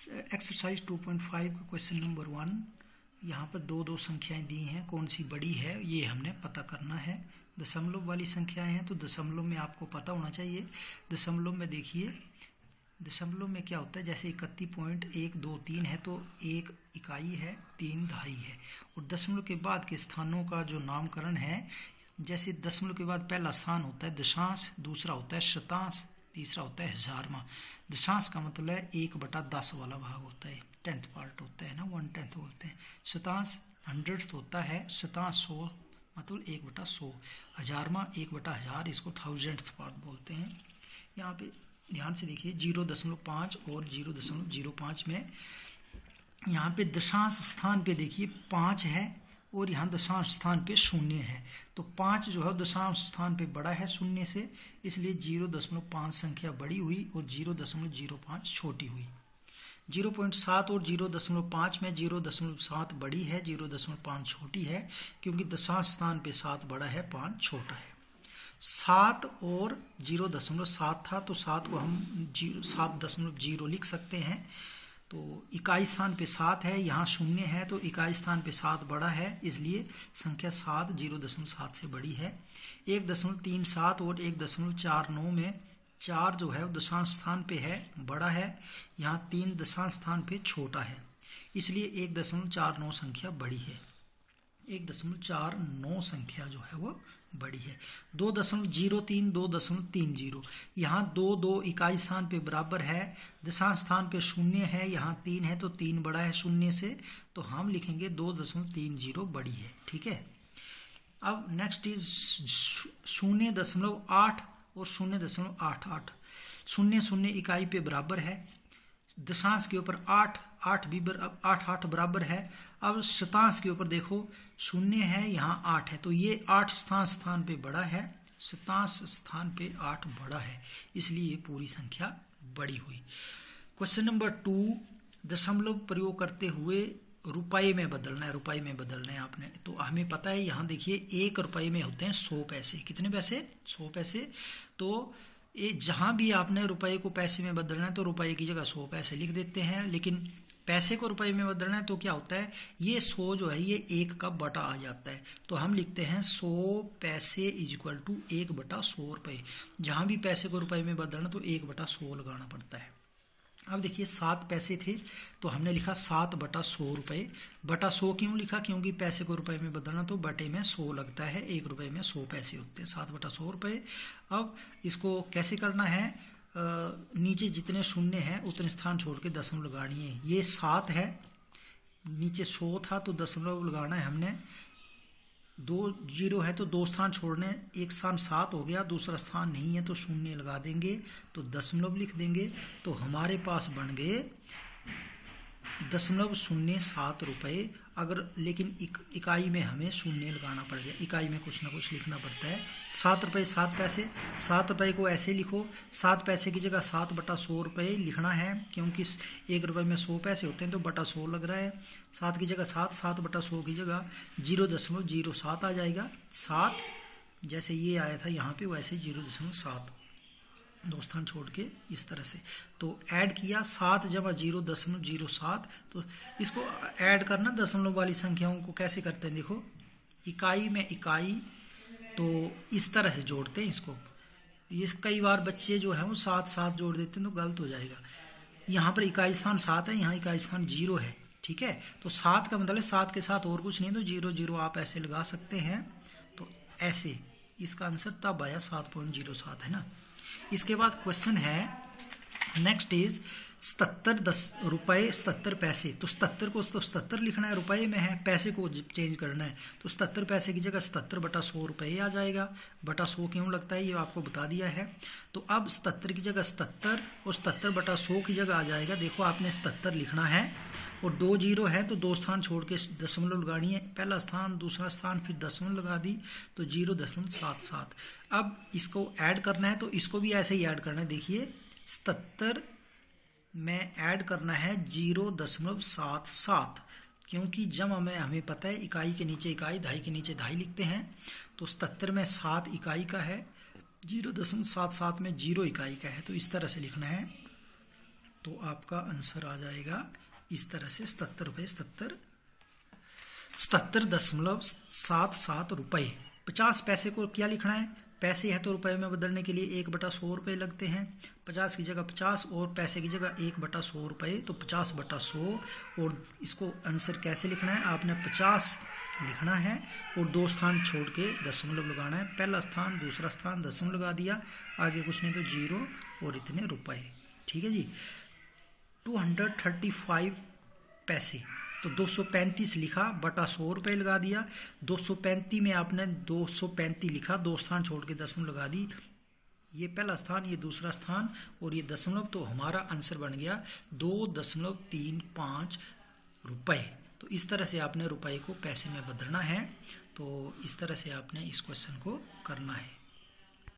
Exercise 2.5 का question number 1। यहाँ पर दो संख्याएं दी हैं, कौन सी बड़ी है ये हमने पता करना है। दशमलव वाली संख्याएं हैं तो दशमलव में आपको पता होना चाहिए। दशमलव में देखिए, दशमलव में क्या होता है, जैसे 31.123 है तो 1 इकाई है, 3 दहाई है। और दशमलव के बाद के स्थानों का जो नामकरण है, जैसे दशमलव के बाद पहला स्थान होता है दशांश, दूसरा होता है शतांश, तीसरा होता है हजारवा। दशांश का मतलब है 1/10 वाला भाग होता है, 10th पार्ट होता है ना, 1/10 बोलते हैं। शतांश 100th होता है, शतांश 100 मतलब 1/100। हजारवा 1/1000, इसको 1000th पार्ट बोलते हैं। यहाँ पे ध्यान से देखिए 0.5 और 0.05 में यहाँ पे दशांश स्थान पे देखिए 5 है और यहाँ दशांश स्थान पे 0 है। तो 5 जो है दशांश स्थान पे बड़ा है 0 से, इसलिए 0.5 संख्या बड़ी हुई और 0.05 छोटी हुई। 0.7 और 0.5 में 0.7 बड़ी है, 0.5 छोटी है, क्योंकि दशांश स्थान पे 7 बड़ा है, 5 छोटा है। 7 और 0.7 था तो 7 को हम 7.0 लिख सकते हैं। तो इकाई स्थान पे 7 है, यहाँ 0 है, तो इकाई स्थान पे 7 बड़ा है, इसलिए संख्या 7 0.7 से बड़ी है। 1.37 और 1.49 में 4 जो है वो दशांश स्थान पे है, बड़ा है, यहाँ 3 दशांश स्थान पे छोटा है, इसलिए 1.49 संख्या बड़ी है। 1.49 संख्या जो है वो बड़ी है। 2.03 2.30, यहाँ 2 इकाई स्थान पे बराबर है, दशांश स्थान पे 0 है, यहाँ 3 है तो 3 बड़ा है 0 से, तो हम लिखेंगे 2.30 बड़ी है। ठीक है। अब नेक्स्ट इज 0.8 और 0.88। 0 इकाई पे बराबर है, दशांश के ऊपर 8 भी 8 बराबर है। अब शतांश के ऊपर देखो 0 है, यहाँ 8 है, तो ये 8 स्थान पे बड़ा है, शतांश स्थान पे 8 बड़ा है, इसलिए ये पूरी संख्या बड़ी हुई। क्वेश्चन नंबर 2, दशमलव प्रयोग करते हुए रुपए में बदलना है। रुपए में बदलना है आपने, तो हमें पता है यहाँ देखिए 1 रुपए में होते हैं 100 पैसे। कितने पैसे? 100 पैसे। तो ये जहां भी आपने रुपए को पैसे में बदलना है तो रुपए की जगह 100 पैसे लिख देते हैं, लेकिन पैसे को रुपए में बदलना है तो क्या होता है, ये 100 जो है ये 1 का बटा आ जाता है, तो हम लिखते हैं 100 पैसे इक्वल टू 1/100 रुपए। जहां भी पैसे को रुपए में बदलना तो 1/100 लगाना पड़ता है। अब देखिए 7 पैसे थे तो हमने लिखा 7/100 रुपए। बटा 100 क्यों लिखा? क्योंकि पैसे को रुपए में बदलना तो बटे में 100 लगता है, 1 रुपए में 100 पैसे होते हैं, 7/100 रुपए। अब इसको कैसे करना है, नीचे जितने 0 हैं उतने स्थान छोड़ के दशमलव लगानी है। ये 7 है, नीचे 100 था तो दशमलव लगाना है हमने। 2 0 है तो 2 स्थान छोड़ने, एक स्थान 7 हो गया, दूसरा स्थान नहीं है तो 0 लगा देंगे, तो दशमलव लिख देंगे, तो हमारे पास बन गए 0.07 रुपए। अगर लेकिन इकाई में हमें 0 लगाना पड़ गया, इकाई में कुछ ना कुछ लिखना पड़ता है। 7 रुपए 7 पैसे, 7 रुपए को ऐसे लिखो, 7 पैसे की जगह 7/100 रुपए लिखना है, क्योंकि 1 रुपए में 100 पैसे होते हैं तो बटा 100 लग रहा है। 7 की जगह 7, 7/100 की जगह 0.07 आ जाएगा। 7 जैसे ये आया था यहाँ पे वैसे 0.7, 2 स्थान छोड़ के इस तरह से। तो ऐड किया 7 जमा 0.07, तो इसको ऐड करना दशमलव वाली संख्याओं को कैसे करते हैं, देखो इकाई में इकाई, तो इस तरह से जोड़ते हैं इसको। इस कई बार बच्चे जो है वो 7 जोड़ देते हैं तो गलत हो जाएगा। यहाँ पर इकाई स्थान 7 है, यहाँ इकाई स्थान 0 है। ठीक है, तो 7 का मतलब 7 के साथ और कुछ नहीं, तो 0 आप ऐसे लगा सकते हैं। तो ऐसे इसका आंसर तब आया 7.07 है ना। इसके बाद क्वेश्चन है नेक्स्ट इज 77 रुपए 77 पैसे। तो 77 को तो 77 लिखना है, रुपए में है, पैसे को चेंज करना है, तो 77 पैसे की जगह 77/100 रुपए आ जाएगा। बटा 100 क्यों लगता है ये आपको बता दिया है। तो अब 77 की जगह 77 और 77/100 की जगह आ जाएगा। देखो आपने 77 लिखना है और 2 0 है तो 2 स्थान छोड़ के दशमलव लगानी है, पहला स्थान दूसरा स्थान फिर दशमलव लगा दी, तो 0.77। अब इसको ऐड करना है तो इसको भी ऐसे ही ऐड करना है। देखिए 77 में ऐड करना है 0.77, क्योंकि जमा में हमें पता है इकाई के नीचे इकाई, दहाई के नीचे दहाई लिखते हैं, तो 77 में 7 इकाई का है, 0.77 में 0 इकाई का है, तो इस तरह से लिखना है। तो आपका आंसर आ जाएगा इस तरह से 77 रुपये 77.77 रुपये। 50 पैसे को क्या लिखना है, पैसे है तो रुपए में बदलने के लिए 1/100 रुपये लगते हैं। 50 की जगह 50 और पैसे की जगह 1/100 रुपये, तो 50/100। और इसको आंसर कैसे लिखना है, आपने 50 लिखना है और 2 स्थान छोड़ के दशमलव लगाना है। पहला स्थान दूसरा स्थान दशमलव लगा दिया, आगे कुछ नहीं तो 0 और इतने रुपए। ठीक है जी। 235 पैसे, तो 235 लिखा बटा 100 रुपये लगा दिया। 235 में आपने 235 लिखा, 2 स्थान छोड़ के दशमलव लगा दी। ये पहला स्थान, ये दूसरा स्थान और ये दशमलव, तो हमारा आंसर बन गया 2.35 रुपये। तो इस तरह से आपने रुपए को पैसे में बदलना है। तो इस तरह से आपने इस क्वेश्चन को करना है।